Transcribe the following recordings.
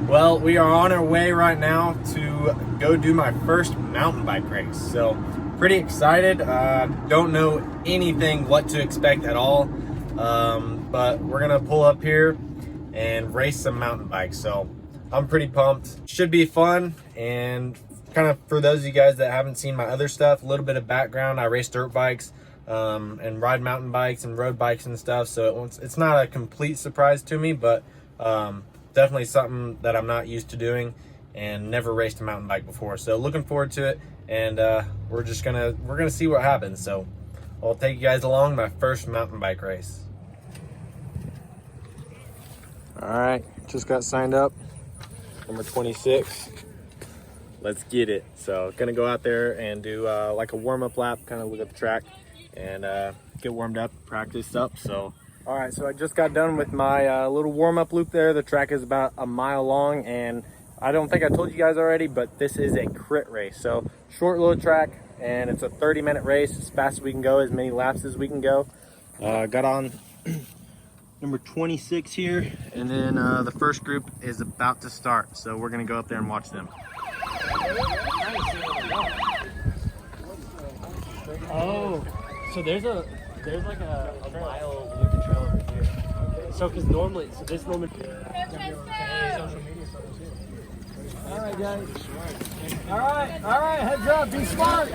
Well, we are on our way right now to go do my first mountain bike race. So, pretty excited. Don't know anything what to expect at all. But we're gonna pull up here and race some mountain bikes. So, I'm pretty pumped. Should be fun. And kind of for those of you guys that haven't seen my other stuff, a little bit of background. I race dirt bikes and ride mountain bikes and road bikes and stuff. So it's not a complete surprise to me, but definitely something that I'm not used to doing and never raced a mountain bike before. So looking forward to it, and we're gonna see what happens. So I'll take you guys along my first mountain bike race. All right, just got signed up, number 26. Let's get it. So gonna go out there and do like a warm-up lap, kind of look at the track and get warmed up, practiced up. So all right, so I just got done with my little warm-up loop there. The track is about a mile long, and I don't think I told you guys already, but this is a crit race. So short little track, and it's a 30-minute race, as fast as we can go, as many laps as we can go. Got on number 26 here, and then the first group is about to start. So we're gonna go up there and watch them. Oh, so there's like a mile loop of trail over here. So because normally, so this normally. All right, guys. All right, heads up, be smart.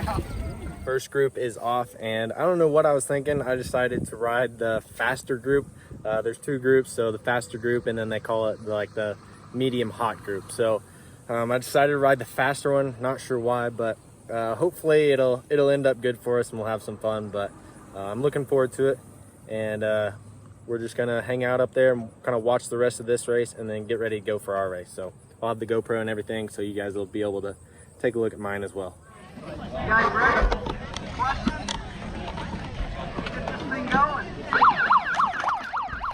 First group is off, and I don't know what I was thinking. I decided to ride the faster group. There's two groups, so the faster group, and then they call it like the medium hot group. So I decided to ride the faster one. Not sure why, but hopefully it'll end up good for us and we'll have some fun. But I'm looking forward to it, and we're just gonna hang out up there and kind of watch the rest of this race and then get ready to go for our race. So I'll have the GoPro and everything, so you guys will be able to take a look at mine as well. Guys ready? Question? Get this thing going.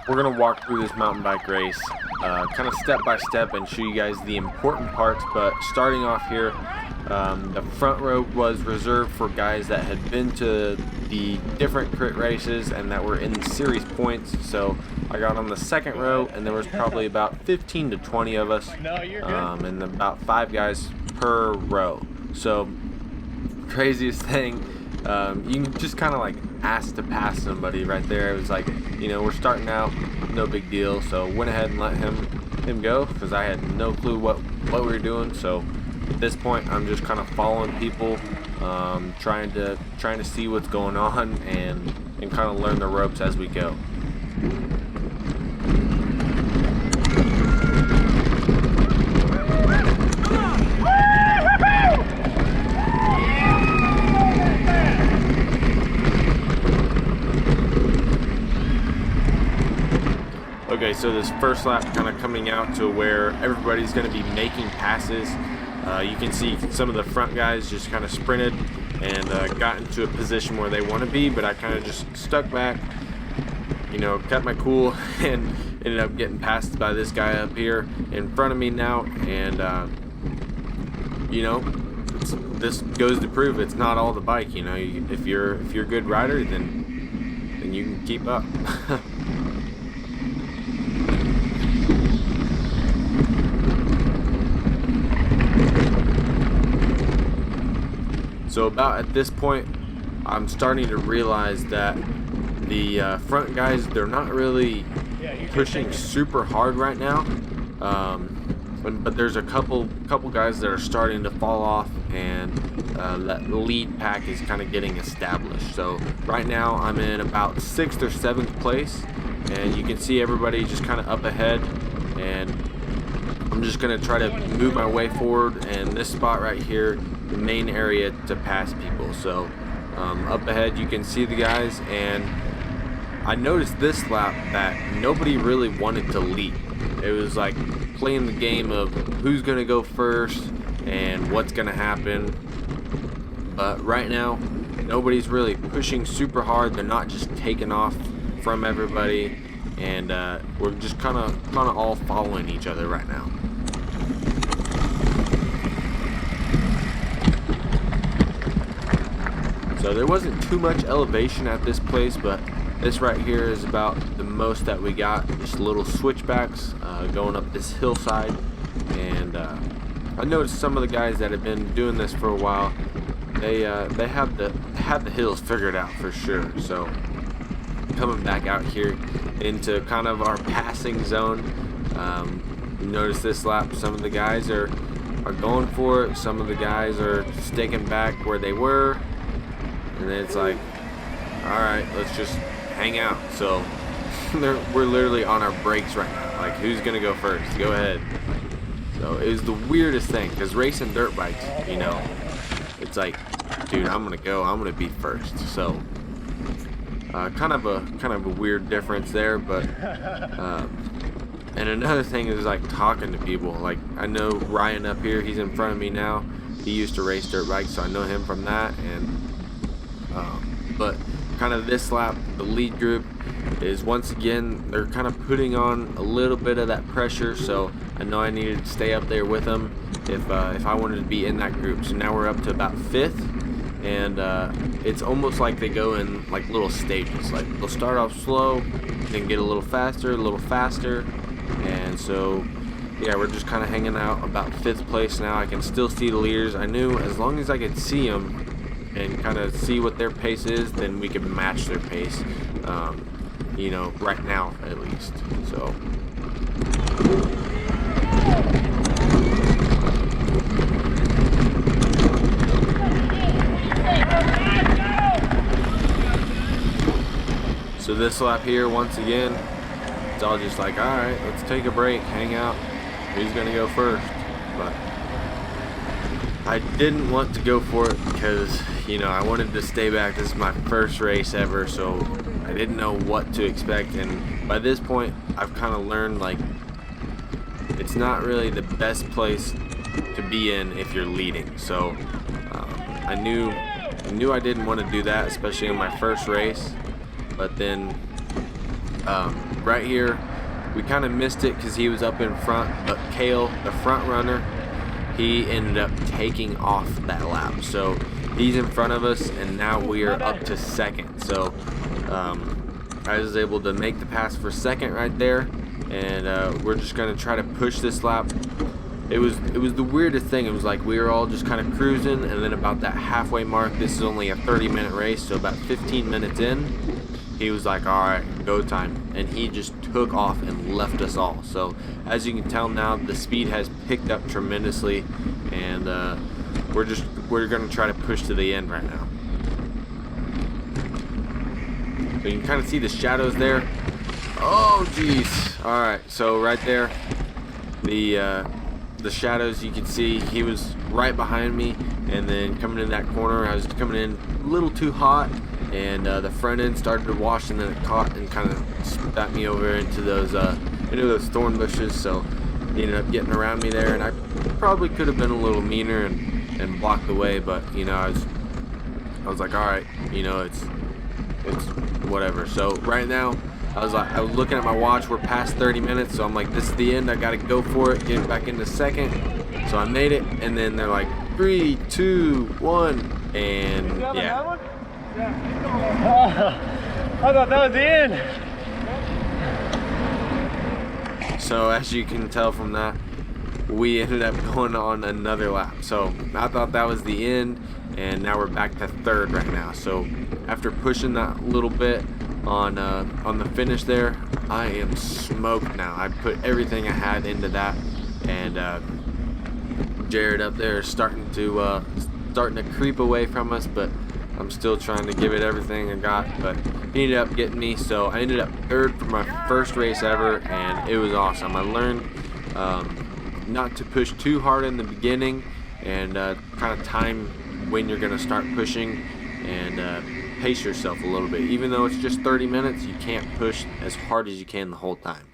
We're gonna walk through this mountain bike race kind of step by step and show you guys the important parts. But starting off here, the front row was reserved for guys that had been to the different crit races and that were in the series points. So I got on the second row, and there was probably about 15 to 20 of us, and about 5 guys per row. So craziest thing, you can just kind of like ask to pass somebody right there. It was like, you know, we're starting out, no big deal. So went ahead and let him go, because I had no clue what we were doing. So at this point, I'm just kind of following people, trying to see what's going on and kind of learn the ropes as we go. Okay, so this first lap kind of coming out to where everybody's going to be making passes. You can see some of the front guys just kind of sprinted and got into a position where they want to be, but I kind of just stuck back, you know, kept my cool, and ended up getting passed by this guy up here in front of me now. And you know, this goes to prove it's not all the bike. You know, if you're a good rider, then you can keep up. So about at this point, I'm starting to realize that the front guys, they're not really pushing super hard right now. But there's a couple guys that are starting to fall off, and that lead pack is kind of getting established. So right now I'm in about 6th or 7th place, and you can see everybody just kind of up ahead, and I'm just gonna try to move my way forward. And this spot right here, the main area to pass people. So up ahead you can see the guys, and I noticed this lap that nobody really wanted to lead. It was like playing the game of who's gonna go first and what's gonna happen. But right now nobody's really pushing super hard. They're not just taking off from everybody, and we're just kind of all following each other right now. So there wasn't too much elevation at this place, but this right here is about the most that we got. Just little switchbacks going up this hillside, and I noticed some of the guys that have been doing this for a while, they have the hills figured out for sure. So coming back out here into kind of our passing zone, you notice this lap some of the guys are going for it, some of the guys are sticking back where they were, and then it's like, alright, let's just hang out. So we're literally on our brakes right now, like, who's gonna go first? Go ahead. So it was the weirdest thing, because racing dirt bikes, you know, it's like, dude, I'm gonna be first. So kind of a weird difference there. But and another thing is like talking to people. Like, I know Ryan up here, he's in front of me now. He used to race dirt bikes, so I know him from that. And but kind of this lap, the lead group is once again, they're kind of putting on a little bit of that pressure. So I know I needed to stay up there with them if I wanted to be in that group. So now we're up to about 5th, and it's almost like they go in like little stages. Like, they'll start off slow, then get a little faster, and so yeah, we're just kind of hanging out about 5th place now. I can still see the leaders. I knew as long as I could see them and kind of see what their pace is, then we could match their pace, you know, right now at least. So this lap here, once again, it's all just like, alright, let's take a break, hang out, who's gonna go first? But I didn't want to go for it because, you know, I wanted to stay back. This is my first race ever, so I didn't know what to expect. And by this point, I've kind of learned, like, it's not really the best place to be in if you're leading. So I knew I didn't want to do that, especially in my first race. But then right here, we kind of missed it because he was up in front. But Kale, the front runner, he ended up taking off that lap. So he's in front of us, and now we are up to 2nd. So I was able to make the pass for 2nd right there, and we're just gonna try to push this lap. It was the weirdest thing. It was like we were all just kind of cruising, and then about that halfway mark, this is only a 30-minute race, so about 15 minutes in, he was like, alright, go time, and he just took off and left us all. So as you can tell now, the speed has picked up tremendously, and we're gonna try to push to the end right now. So you can kind of see the shadows there. Oh jeez. Alright, so right there, the shadows, you can see he was right behind me, and then coming in that corner, I was coming in a little too hot, and the front end started to wash, and then it caught and kind of spat me over into those thorn bushes. So he ended up getting around me there, and I probably could have been a little meaner and blocked the way, but you know, I was like, all right, you know, it's whatever. So right now, I was looking at my watch. We're past 30 minutes, so I'm like, this is the end. I gotta go for it, get back into 2nd. So I made it, and then they're like 3, 2, 1, and yeah. I thought that was the end. So as you can tell from that, we ended up going on another lap. So I thought that was the end, and now we're back to 3rd right now. So after pushing that little bit on the finish there, I am smoked now. I put everything I had into that, and Jared up there is starting to creep away from us, but I'm still trying to give it everything I got. But he ended up getting me, so I ended up 3rd for my first race ever, and it was awesome. I learned not to push too hard in the beginning, and kind of time when you're going to start pushing, and pace yourself a little bit. Even though it's just 30 minutes, you can't push as hard as you can the whole time.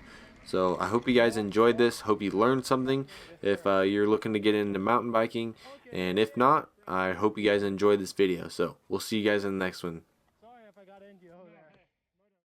So I hope you guys enjoyed this. Hope you learned something if you're looking to get into mountain biking, and if not, I hope you guys enjoyed this video. So we'll see you guys in the next one.